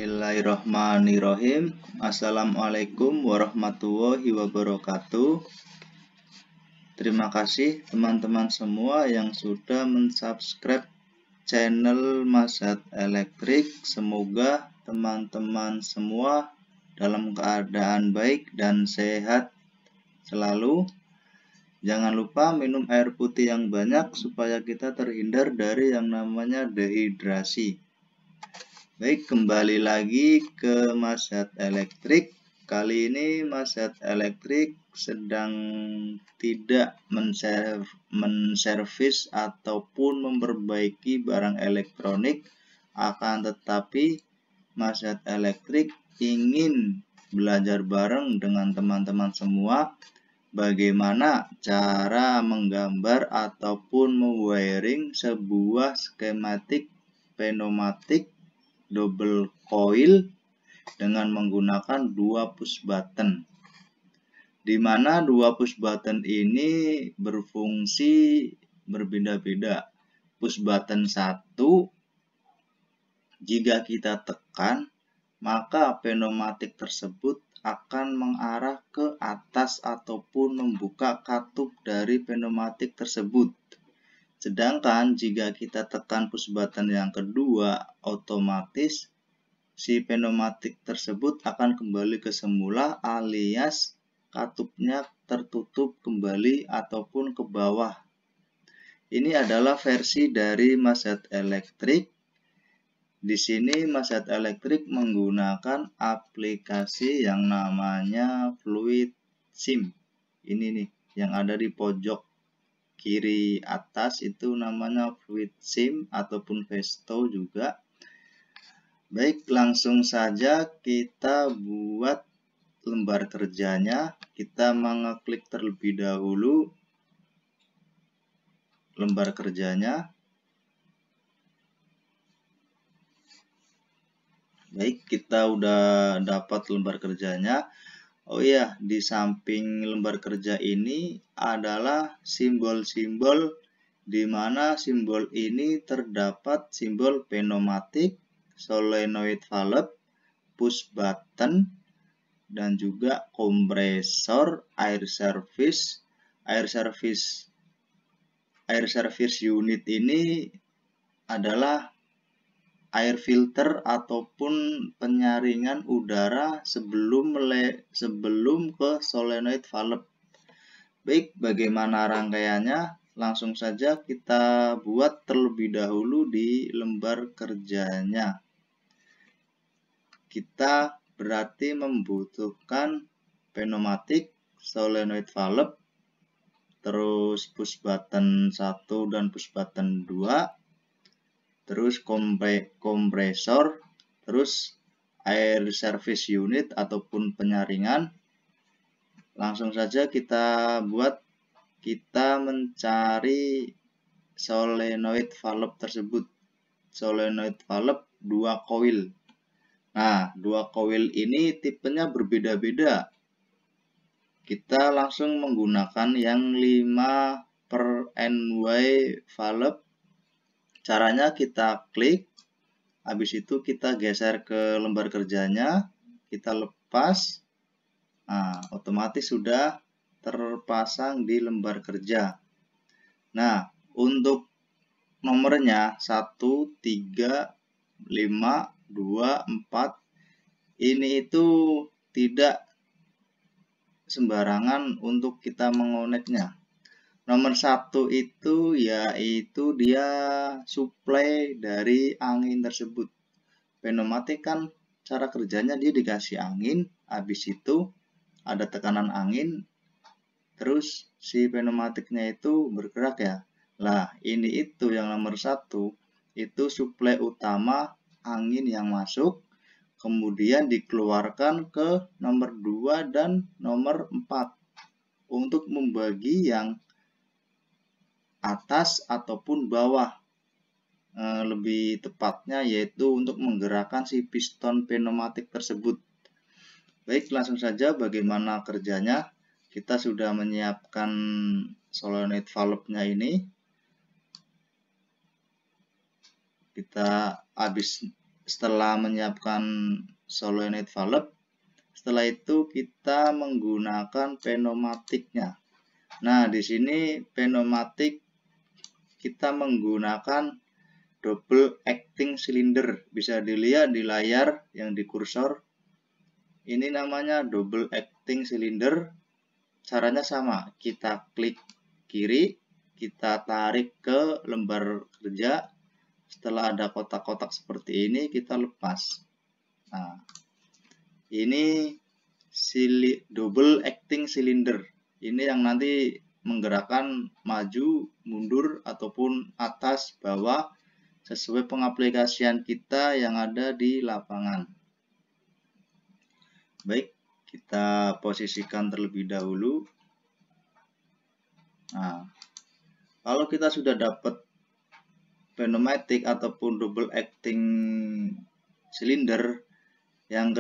Bismillahirrahmanirrahim. Assalamualaikum warahmatullahi wabarakatuh. Terima kasih teman-teman semua yang sudah mensubscribe channel Mazhat Elektrik. Semoga teman-teman semua dalam keadaan baik dan sehat selalu. Jangan lupa minum air putih yang banyak supaya kita terhindar dari yang namanya dehidrasi. Baik, kembali lagi ke Mazhat Elektrik. Kali ini Mazhat Elektrik sedang tidak menservis ataupun memperbaiki barang elektronik, akan tetapi Mazhat Elektrik ingin belajar bareng dengan teman-teman semua bagaimana cara menggambar ataupun mewiring sebuah skematik pneumatik double coil dengan menggunakan dua push button, di mana dua push button ini berfungsi berbeda-beda. Push button 1, jika kita tekan maka pneumatik tersebut akan mengarah ke atas ataupun membuka katup dari pneumatik tersebut. Sedangkan jika kita tekan push button yang kedua, otomatis si pneumatik tersebut akan kembali ke semula alias katupnya tertutup kembali ataupun ke bawah. Ini adalah versi dari Mazhat Elektrik. Di sini Mazhat Elektrik menggunakan aplikasi yang namanya Fluid Sim. Ini nih yang ada di pojok kiri atas, itu namanya Fluid Sim ataupun Vesto juga. Baik, langsung saja kita buat lembar kerjanya. Kita mengeklik terlebih dahulu lembar kerjanya. Baik, kita udah dapat lembar kerjanya. Oh iya, di samping lembar kerja ini adalah simbol-simbol, di mana simbol ini terdapat simbol pneumatik, solenoid valve, push button, dan juga kompresor, air service. Air service unit ini adalah air filter ataupun penyaringan udara sebelum ke solenoid valve. Baik, bagaimana rangkaiannya? Langsung saja kita buat terlebih dahulu di lembar kerjanya. Kita berarti membutuhkan pneumatik, solenoid valve, terus push button 1 dan push button 2, terus kompresor, terus air service unit ataupun penyaringan. Langsung saja kita buat. Kita mencari solenoid valve tersebut. Solenoid valve 2 coil. Nah, 2 coil ini tipenya berbeda-beda. Kita langsung menggunakan yang 5/NY valve. Caranya kita klik, habis itu kita geser ke lembar kerjanya, kita lepas. Nah, otomatis sudah terpasang di lembar kerja. Nah, untuk nomornya 1, 3, 5, 2, 4 ini itu tidak sembarangan untuk kita mengoneknya. Nomor 1 itu yaitu dia suplai dari angin tersebut. Pneumatik kan cara kerjanya dia dikasih angin, habis itu ada tekanan angin, terus si pneumatiknya itu bergerak ya. Lah, ini itu yang nomor 1, itu suplai utama angin yang masuk, kemudian dikeluarkan ke nomor 2 dan nomor 4 untuk membagi yang atas ataupun bawah, lebih tepatnya yaitu untuk menggerakkan si piston pneumatik tersebut. Baik, langsung saja bagaimana kerjanya. Kita sudah menyiapkan solenoid valve-nya ini. Kita habis setelah menyiapkan solenoid valve, setelah itu kita menggunakan pneumatiknya. Nah, di sini pneumatik kita menggunakan double acting cylinder. Bisa dilihat di layar yang di kursor. Ini namanya double acting cylinder. Caranya sama. Kita klik kiri, kita tarik ke lembar kerja. Setelah ada kotak-kotak seperti ini, kita lepas. Nah, ini double acting cylinder. Ini yang nanti menggerakkan maju, mundur, ataupun atas, bawah sesuai pengaplikasian kita yang ada di lapangan. Baik, kita posisikan terlebih dahulu. Nah, kalau kita sudah dapat pneumatik ataupun double acting cylinder, yang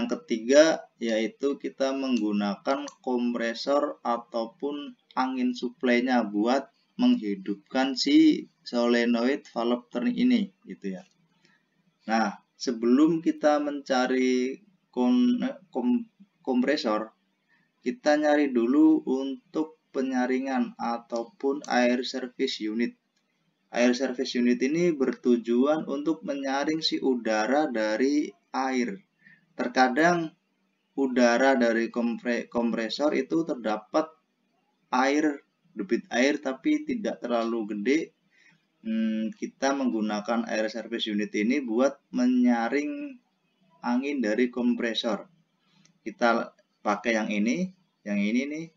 ketiga yaitu kita menggunakan kompresor ataupun angin suplainya buat menghidupkan si solenoid valve turning ini, gitu ya. Nah, sebelum kita mencari kompresor, kita nyari dulu untuk penyaringan ataupun air service unit. Air service unit ini bertujuan untuk menyaring si udara dari air. Terkadang udara dari kompresor itu terdapat debit air tapi tidak terlalu gede. Kita menggunakan air service unit ini buat menyaring angin dari kompresor. Kita pakai yang ini nih,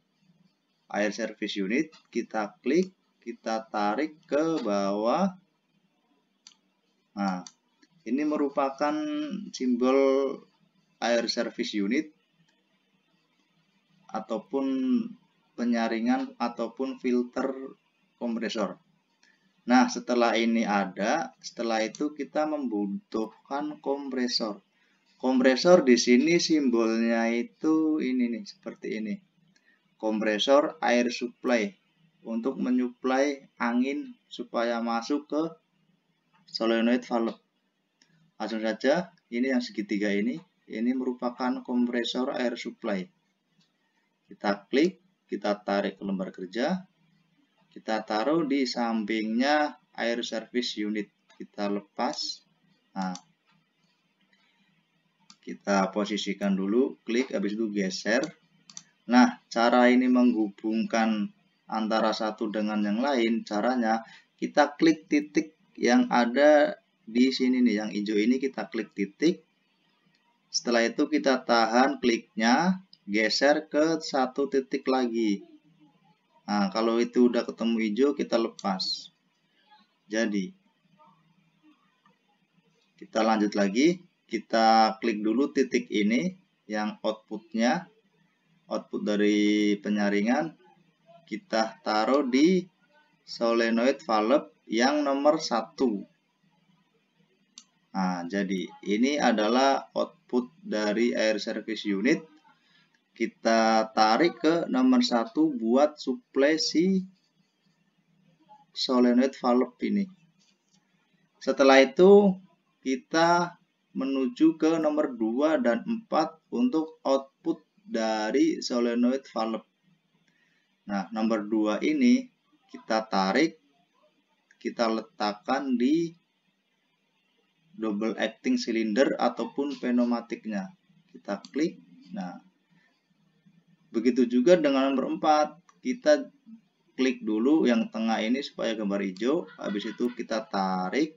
air service unit. Kita klik, kita tarik ke bawah. Nah, ini merupakan simbol air service unit ataupun penyaringan ataupun filter kompresor. Nah, setelah ini ada, setelah itu kita membutuhkan kompresor. Kompresor di sini simbolnya itu ini nih, seperti ini. Kompresor air supply untuk menyuplai angin supaya masuk ke solenoid valve. Langsung saja, ini yang segitiga ini merupakan kompresor air supply. Kita klik, kita tarik ke lembar kerja, kita taruh di sampingnya air service unit. Kita lepas. Nah, kita posisikan dulu, klik, habis itu geser. Nah, cara ini menghubungkan antara satu dengan yang lain, caranya kita klik titik yang ada di sini nih, yang hijau ini kita klik titik. Setelah itu kita tahan kliknya, geser ke satu titik lagi. Nah, kalau itu udah ketemu hijau, kita lepas. Jadi, kita lanjut lagi. Kita klik dulu titik ini, yang outputnya, output dari penyaringan. Kita taruh di solenoid valve yang nomor 1. Nah, jadi ini adalah output dari air service unit. Kita tarik ke nomor 1 buat suplai si solenoid valve ini. Setelah itu kita menuju ke nomor 2 dan 4 untuk output dari solenoid valve. Nah, nomor 2 ini kita tarik, kita letakkan di double acting cylinder ataupun pneumatiknya. Kita klik. Nah, begitu juga dengan nomor 4. Kita klik dulu yang tengah ini supaya gambar hijau. Habis itu kita tarik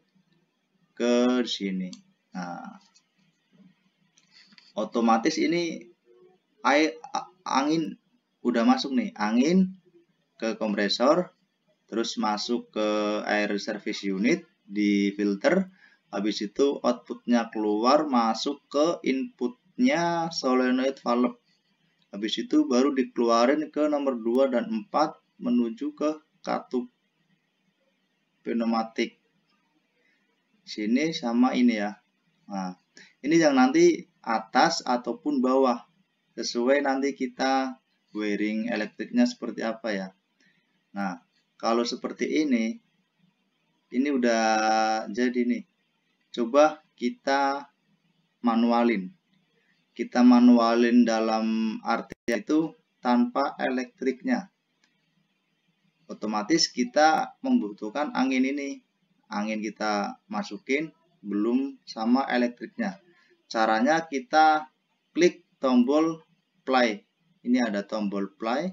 ke sini. Nah, otomatis ini angin udah masuk nih. Angin ke kompresor, terus masuk ke air service unit di filter. Habis itu outputnya keluar, masuk ke inputnya solenoid valve. Habis itu baru dikeluarin ke nomor 2 dan 4 menuju ke katup pneumatik. Sini sama ini ya. Nah, ini yang nanti atas ataupun bawah. Sesuai nanti kita wiring elektriknya seperti apa ya. Nah, kalau seperti ini udah jadi nih. Coba kita manualin. Kita manualin dalam arti itu tanpa elektriknya. Otomatis kita membutuhkan angin ini. Angin kita masukin belum sama elektriknya. Caranya kita klik tombol play. Ini ada tombol play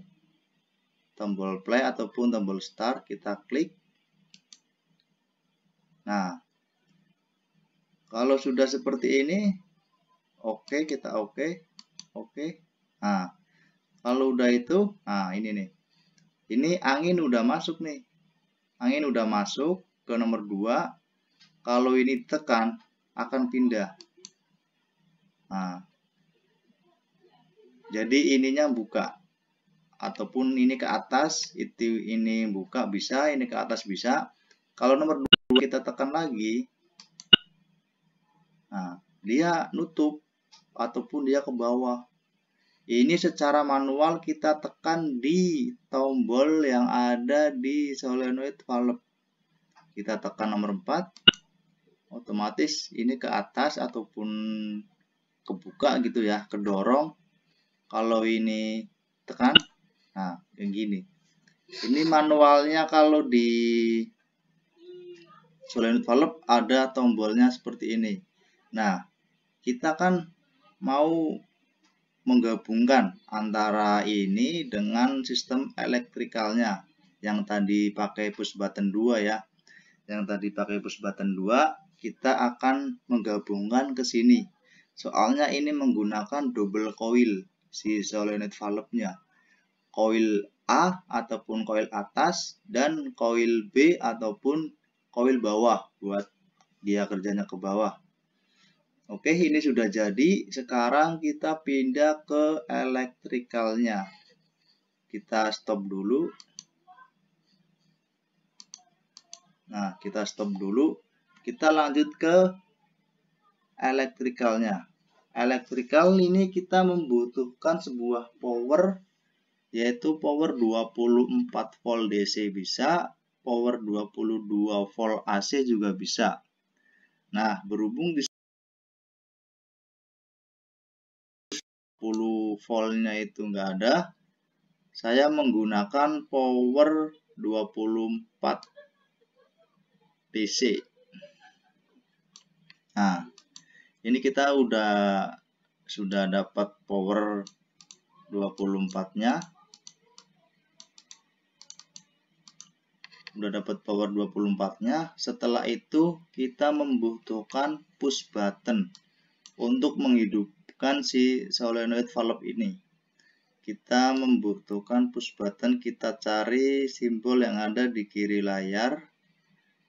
ataupun tombol start, kita klik. Nah, kalau sudah seperti ini, oke, kita oke. Nah, kalau udah itu, nah ini nih. Ini angin udah masuk nih. Angin udah masuk ke nomor 2. Kalau ini tekan, akan pindah. Nah, jadi ininya buka. Ataupun ini ke atas, ini buka bisa, ini ke atas bisa. Kalau nomor 2 kita tekan lagi, nah, dia nutup ataupun dia ke bawah. Ini secara manual kita tekan di tombol yang ada di solenoid valve. Kita tekan nomor 4, otomatis ini ke atas ataupun kebuka gitu ya, kedorong. Kalau ini tekan, nah yang gini. Ini manualnya kalau di solenoid valve ada tombolnya seperti ini. Nah, kita kan mau menggabungkan antara ini dengan sistem elektrikalnya yang tadi pakai push button 2 ya. Yang tadi pakai push button 2 kita akan menggabungkan ke sini. Soalnya ini menggunakan double coil si solenoid valve-nya. Coil A ataupun coil atas dan coil B ataupun coil bawah buat dia kerjanya ke bawah. Oke, ini sudah jadi. Sekarang kita pindah ke elektrikalnya. Kita stop dulu. Nah, kita stop dulu. Kita lanjut ke elektrikalnya. Elektrikal ini kita membutuhkan sebuah power, yaitu power 24 volt DC bisa, power 22 volt AC juga bisa. Nah, berhubung di 10 voltnya itu enggak ada, saya menggunakan power 24 DC. Nah, ini kita sudah dapat power 24-nya. Udah dapat power 24-nya. Setelah itu kita membutuhkan push button untuk menghidupkan si solenoid valve ini. Kita membutuhkan push button, kita cari simbol yang ada di kiri layar.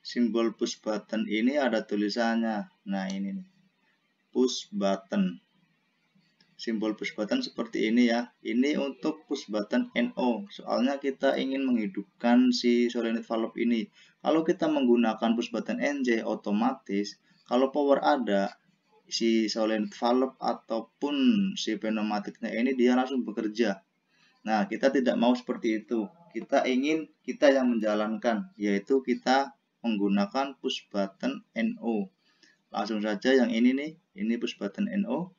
Simbol push button ini ada tulisannya. Nah, ini nih. Push button. Simbol push button seperti ini ya. Ini untuk push button NO. Soalnya kita ingin menghidupkan si solenoid valve ini. Kalau kita menggunakan push button NJ, otomatis kalau power ada, si solenoid valve ataupun si pneumatiknya ini dia langsung bekerja. Nah, kita tidak mau seperti itu. Kita ingin kita yang menjalankan, yaitu kita menggunakan push button NO. Langsung saja yang ini nih, ini push button NO.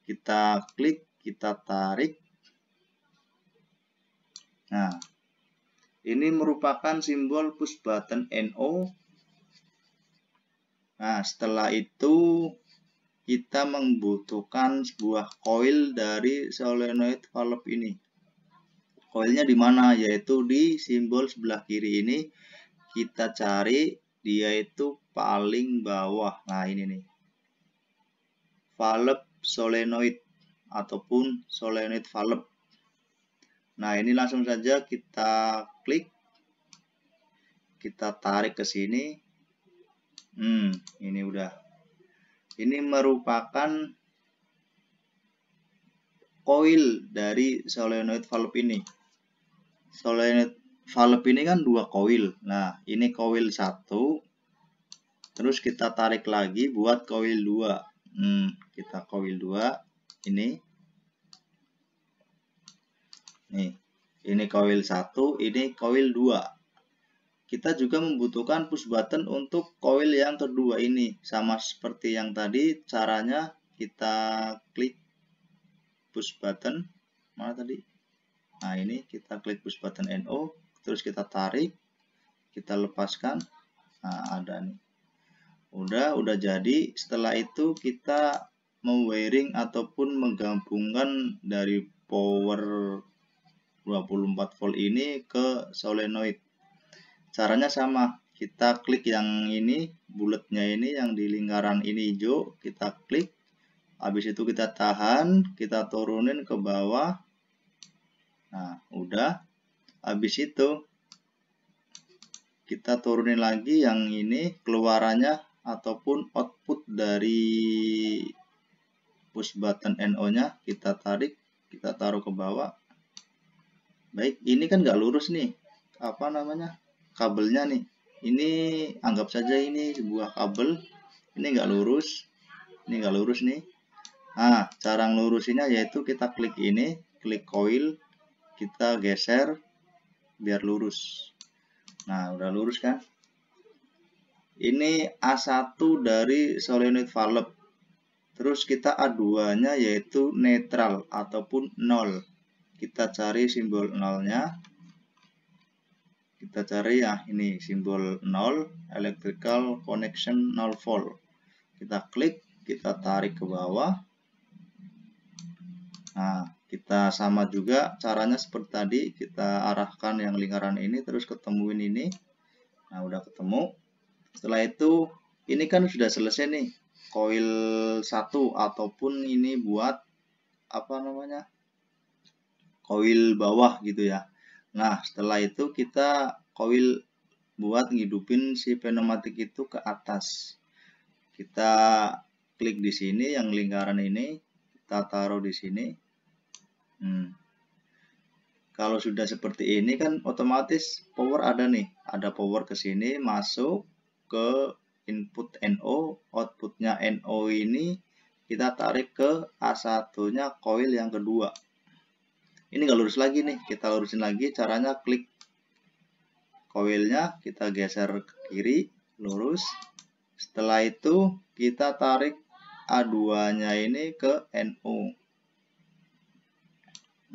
Kita klik, kita tarik. Nah, ini merupakan simbol push button NO. Nah, setelah itu kita membutuhkan sebuah coil dari solenoid valve ini. Coilnya di mana? Yaitu di simbol sebelah kiri ini. Kita cari, dia itu paling bawah. Nah, ini nih. Valve solenoid ataupun solenoid valve. Nah, ini langsung saja kita klik. Kita tarik ke sini. Ini udah. Ini merupakan coil dari solenoid valve ini. Solenoid valve ini kan 2 coil. Nah, ini coil 1. Terus kita tarik lagi buat coil 2. Kita coil 2. Ini. Nih, ini coil 1, ini coil 2. kita juga membutuhkan push button untuk coil yang kedua ini. Sama seperti yang tadi, caranya kita klik push button. Mana tadi? Nah, ini kita klik push button NO, terus kita tarik, kita lepaskan. Nah, ada nih. Udah jadi. Setelah itu kita memwiring ataupun menggabungkan dari power 24 volt ini ke solenoid. Caranya sama, kita klik yang ini, bulatnya ini yang di lingkaran ini hijau, kita klik. Habis itu kita tahan, kita turunin ke bawah. Nah, udah. Habis itu kita turunin lagi yang ini, keluarannya ataupun output dari push button NO-nya, kita tarik, kita taruh ke bawah. Baik, ini kan nggak lurus nih. Apa namanya? Kabelnya nih. Ini anggap saja ini sebuah kabel. Ini nggak lurus. Ini nggak lurus nih. Nah, cara ngelurusinnya yaitu kita klik ini, klik coil, kita geser biar lurus. Nah, udah lurus kan? Ini A1 dari solenoid valve. Terus kita A2-nya yaitu netral ataupun 0. Kita cari simbol 0-nya. Kita cari ya ini simbol 0, electrical connection 0 volt. Kita klik, kita tarik ke bawah. Nah, kita sama juga caranya seperti tadi, kita arahkan yang lingkaran ini terus ketemuin ini. Nah, udah ketemu. Setelah itu ini kan sudah selesai nih coil 1 ataupun ini buat apa namanya? Coil bawah gitu ya. Nah, setelah itu kita coil buat ngidupin si pneumatik itu ke atas. Kita klik di sini yang lingkaran ini, kita taruh di sini. Kalau sudah seperti ini kan otomatis power ada nih, ada power ke sini masuk ke input NO, outputnya NO ini kita tarik ke A1-nya coil yang kedua. Ini nggak lurus lagi nih, kita lurusin lagi. Caranya klik coilnya, kita geser ke kiri, lurus. Setelah itu kita tarik A2-nya ini ke NO.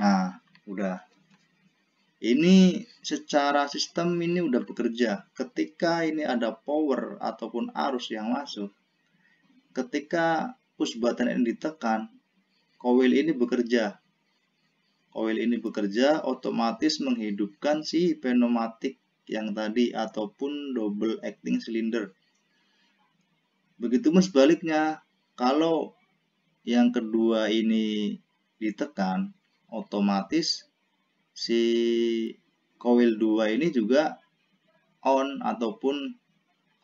Nah, udah. Ini secara sistem ini udah bekerja. Ketika ini ada power ataupun arus yang masuk, ketika push button ini ditekan, coil ini bekerja. Coil ini bekerja otomatis menghidupkan si pneumatik yang tadi ataupun double acting cylinder. Begitupun sebaliknya, kalau yang kedua ini ditekan, otomatis si coil 2 ini juga on ataupun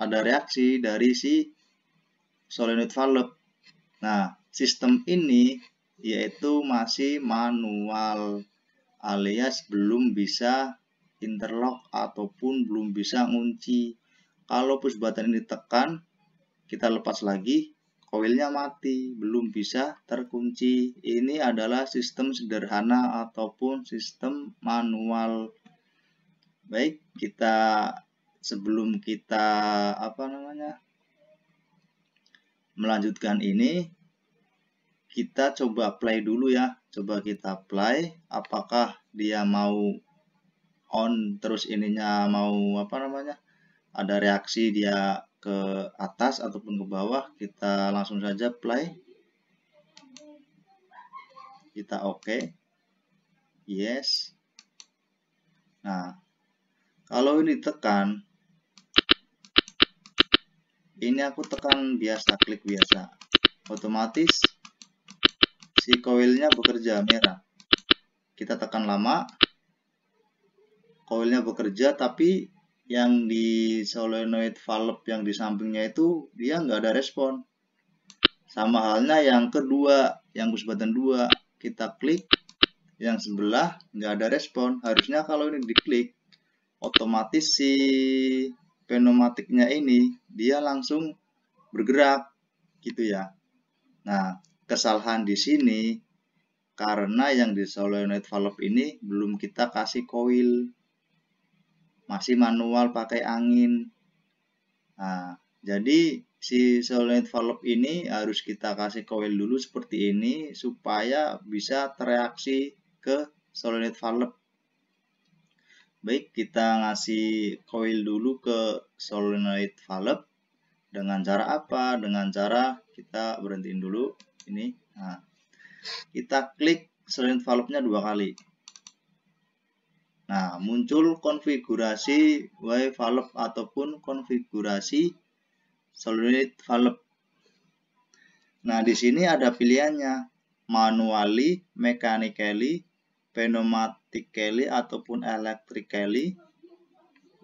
ada reaksi dari si solenoid valve. Nah, sistem ini yaitu masih manual alias belum bisa interlock ataupun belum bisa ngunci. Kalau push button ini tekan, kita lepas lagi, coilnya mati, belum bisa terkunci. Ini adalah sistem sederhana ataupun sistem manual. Baik, sebelum kita melanjutkan ini, kita coba play dulu ya. Coba kita play, apakah dia mau on terus ininya mau ada reaksi dia ke atas ataupun ke bawah. Kita langsung saja play. Kita oke. Yes. Nah, kalau ini tekan, ini aku tekan biasa, klik biasa, otomatis si coilnya bekerja merah. Kita tekan lama, coilnya bekerja, tapi yang di solenoid valve yang di sampingnya itu dia nggak ada respon. Sama halnya yang kedua, yang push button 2, kita klik yang sebelah nggak ada respon. Harusnya kalau ini diklik, otomatis si pneumatiknya ini dia langsung bergerak gitu ya. Nah, kesalahan di sini karena yang di solenoid valve ini belum kita kasih coil. masih manual pakai angin. Nah, jadi si solenoid valve ini harus kita kasih coil dulu seperti ini supaya bisa tereaksi ke solenoid valve. Baik, kita ngasih coil dulu ke solenoid valve. Dengan cara apa? Dengan cara kita berhentiin dulu ini. Nah, kita klik solenoid valve-nya 2 kali. Nah, muncul konfigurasi Y valve ataupun konfigurasi solenoid valve. Nah, di sini ada pilihannya, manually, mechanically, pneumatically ataupun electrically.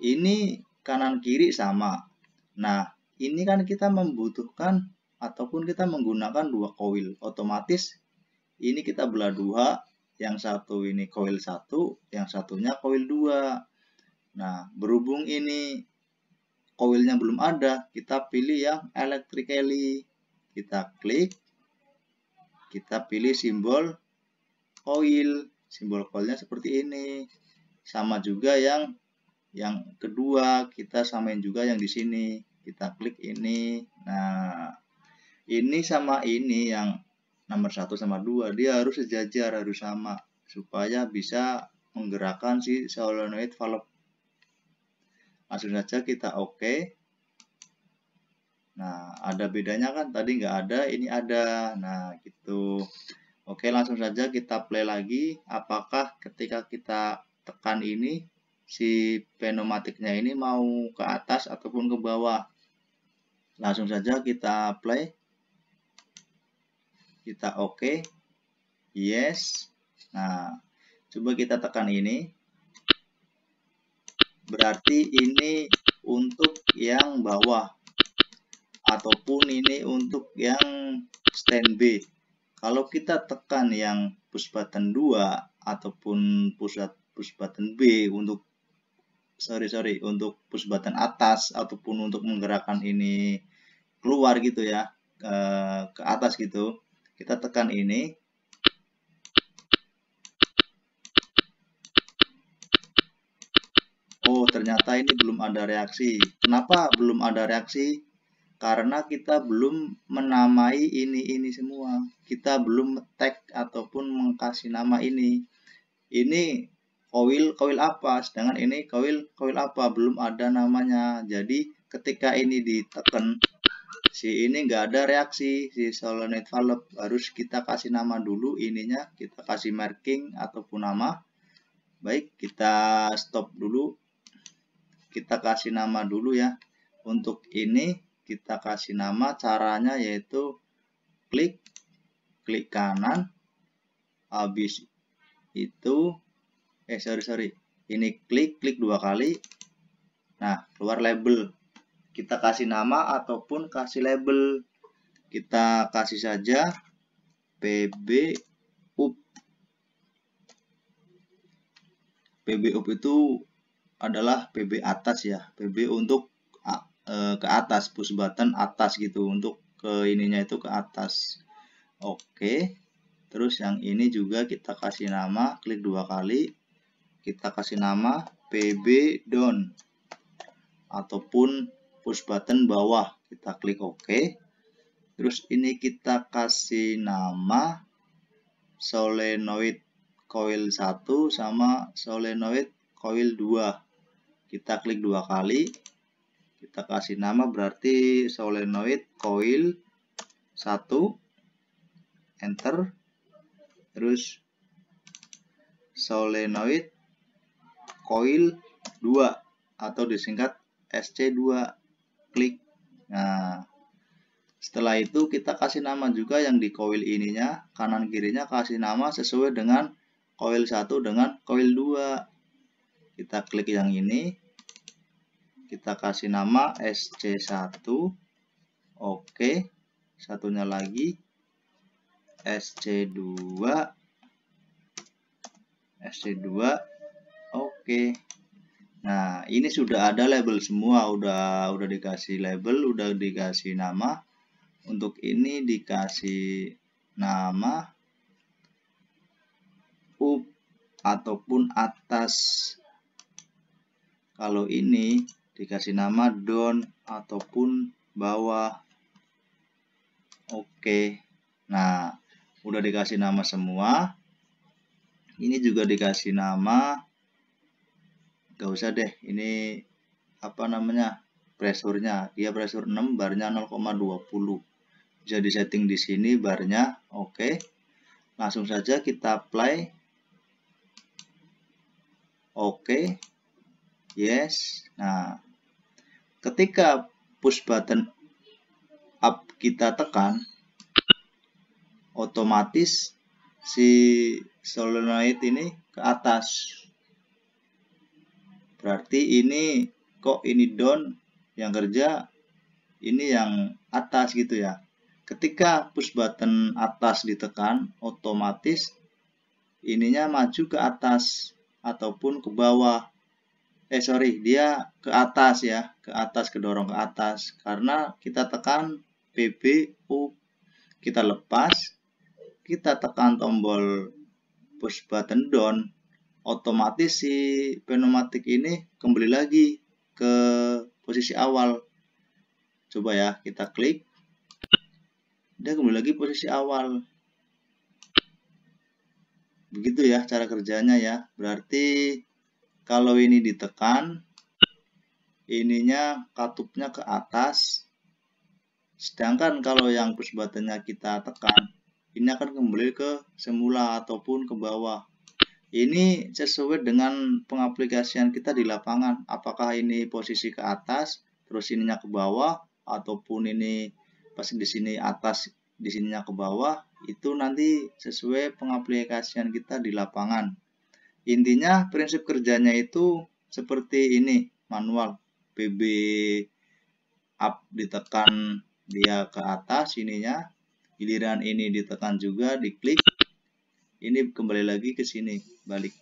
Ini kanan kiri sama. Nah, ini kan kita membutuhkan ataupun kita menggunakan 2 coil. Otomatis ini kita belah 2. Yang satu ini coil 1, yang satunya coil 2. Nah, berhubung ini coilnya belum ada, kita pilih yang electrically. Kita klik, kita pilih simbol coil. Simbol coilnya seperti ini. Sama juga yang kedua, kita samain juga yang di sini. Kita klik ini. Nah, ini sama ini yang nomor 1 sama 2, dia harus sejajar, harus sama, supaya bisa menggerakkan si solenoid valve. Langsung saja kita oke. Nah, ada bedanya kan, tadi nggak ada, ini ada. Nah, gitu. Oke, langsung saja kita play lagi. Apakah ketika kita tekan ini, si pneumatiknya ini mau ke atas ataupun ke bawah? Langsung saja kita play. Kita oke. Yes. Nah, coba kita tekan ini. Berarti ini untuk yang bawah. Ataupun ini untuk yang standby. Kalau kita tekan yang push button 2 ataupun push button B untuk untuk push button atas ataupun untuk menggerakkan ini keluar gitu ya, ke atas gitu. Kita tekan ini. Oh, ternyata ini belum ada reaksi. Kenapa belum ada reaksi? Karena kita belum menamai ini semua. Kita belum tag ataupun mengkasih nama ini. Ini coil apa, sedangkan ini coil apa, belum ada namanya. Jadi ketika ini ditekan, si ini nggak ada reaksi, si solenoid valve. Harus kita kasih nama dulu ininya, kita kasih marking ataupun nama. Baik, kita stop dulu, kita kasih nama dulu ya. Untuk ini kita kasih nama, caranya yaitu klik kanan, habis itu ini klik 2 kali. Nah, keluar label. Kita kasih nama ataupun kasih label. Kita kasih saja PB up. PB up itu adalah PB atas ya. PB untuk ke atas, push button atas gitu, untuk ke ininya itu ke atas. Oke. Terus yang ini juga kita kasih nama, klik 2 kali. Kita kasih nama PB down ataupun push button bawah. Kita klik OK. Terus ini kita kasih nama solenoid coil 1 sama solenoid coil 2. Kita klik 2 kali. Kita kasih nama berarti solenoid coil 1. Enter. Terus solenoid coil 2 atau disingkat SC2. Klik. Nah, setelah itu kita kasih nama juga yang di coil ininya, kanan kirinya kasih nama sesuai dengan coil 1 dengan coil 2. Kita klik yang ini. Kita kasih nama SC1. Oke. Satunya lagi SC2. Oke. Nah, ini sudah ada label semua, udah dikasih label, udah dikasih nama. Untuk ini dikasih nama up ataupun atas. Kalau ini dikasih nama down ataupun bawah. Oke. Nah, udah dikasih nama semua. Ini juga dikasih nama. Gak usah deh, ini apa namanya? Pressure-nya. Dia pressure 6, barnya 0,20. Bisa disetting di sini barnya. Oke. Langsung saja kita apply. Oke. Yes. Nah, ketika push button up kita tekan, otomatis si solenoid ini ke atas. Berarti ini kok ini down, yang kerja ini yang atas gitu ya. Ketika push button atas ditekan, otomatis ininya maju ke atas ataupun ke bawah. Dia ke atas ya, ke atas, kedorong ke atas. Karena kita tekan PBU, kita lepas, kita tekan tombol push button down, otomatis si pneumatik ini kembali lagi ke posisi awal. Coba ya, kita klik, dia kembali lagi posisi awal. Begitu ya cara kerjanya ya. Berarti kalau ini ditekan, ininya katupnya ke atas. Sedangkan kalau yang push buttonnya kita tekan, ini akan kembali ke semula ataupun ke bawah. Ini sesuai dengan pengaplikasian kita di lapangan. Apakah ini posisi ke atas, terus ininya ke bawah, ataupun ini pas di sini atas, di sininya ke bawah. Itu nanti sesuai pengaplikasian kita di lapangan. Intinya prinsip kerjanya itu seperti ini, manual. PB up ditekan dia ke atas ininya, giliran ini ditekan juga, diklik, ini kembali lagi ke sini, balik.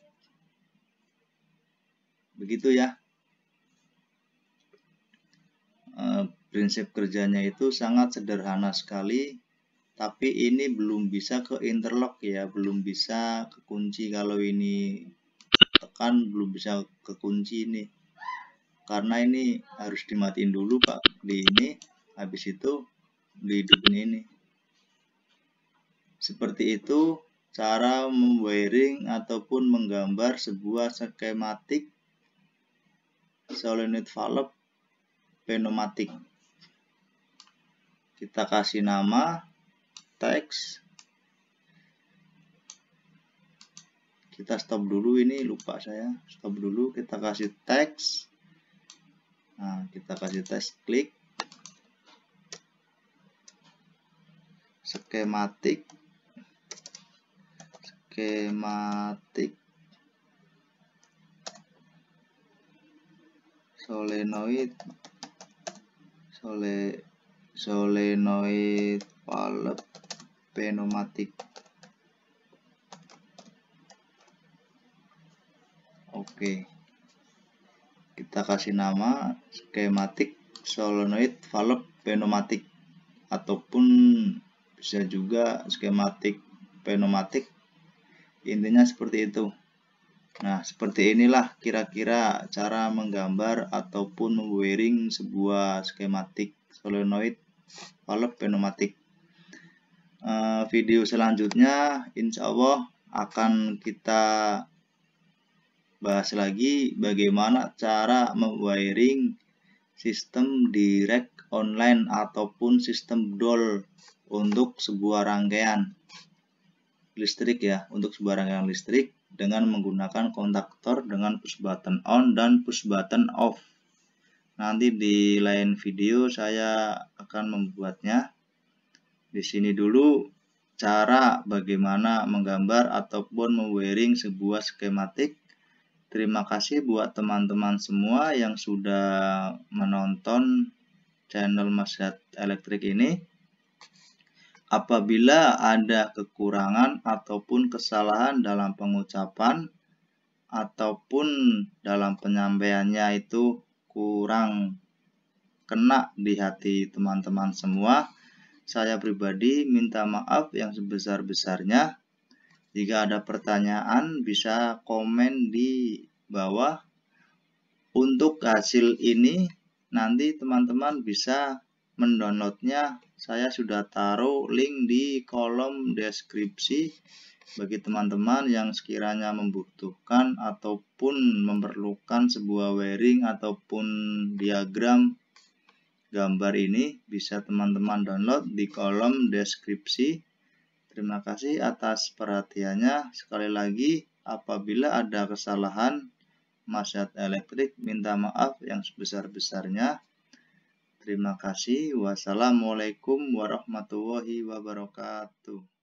Begitu ya. Prinsip kerjanya itu sangat sederhana sekali, tapi ini belum bisa ke interlock ya, belum bisa ke kunci. Kalau ini tekan belum bisa ke kunci ini, karena ini harus dimatiin dulu Pak di ini, habis itu dihidupin ini. Seperti itu cara memwiring ataupun menggambar sebuah skematik solenoid valve pneumatik. Kita kasih nama teks. Kita stop dulu, ini lupa saya. Stop dulu, kita kasih teks. Nah, kita kasih teks, klik. Skematik solenoid valve pneumatik. Oke, kita kasih nama skematik solenoid valve pneumatik, ataupun bisa juga skematik pneumatik. Intinya seperti itu. Nah, seperti inilah kira-kira cara menggambar ataupun memwiring sebuah skematik solenoid valve pneumatik. Video selanjutnya insya Allah akan kita bahas lagi bagaimana cara memwiring sistem direct online ataupun sistem DOL untuk sebuah rangkaian listrik ya, untuk sebuah rangkaian listrik dengan menggunakan kontaktor dengan push button on dan push button off. Nanti di lain video saya akan membuatnya. Di sini dulu cara bagaimana menggambar ataupun memwiring sebuah skematik. Terima kasih buat teman-teman semua yang sudah menonton channel Masjid Elektrik ini. Apabila ada kekurangan ataupun kesalahan dalam pengucapan ataupun dalam penyampaiannya itu kurang kena di hati teman-teman semua, saya pribadi minta maaf yang sebesar-besarnya. Jika ada pertanyaan bisa komen di bawah. Untuk hasil ini nanti teman-teman bisa mendownloadnya. Saya sudah taruh link di kolom deskripsi bagi teman-teman yang sekiranya membutuhkan ataupun memerlukan sebuah wiring ataupun diagram gambar ini, bisa teman-teman download di kolom deskripsi. Terima kasih atas perhatiannya. Sekali lagi, apabila ada kesalahan, Masyad Elektrik minta maaf yang sebesar-besarnya. Terima kasih. Wassalamualaikum warahmatullahi wabarakatuh.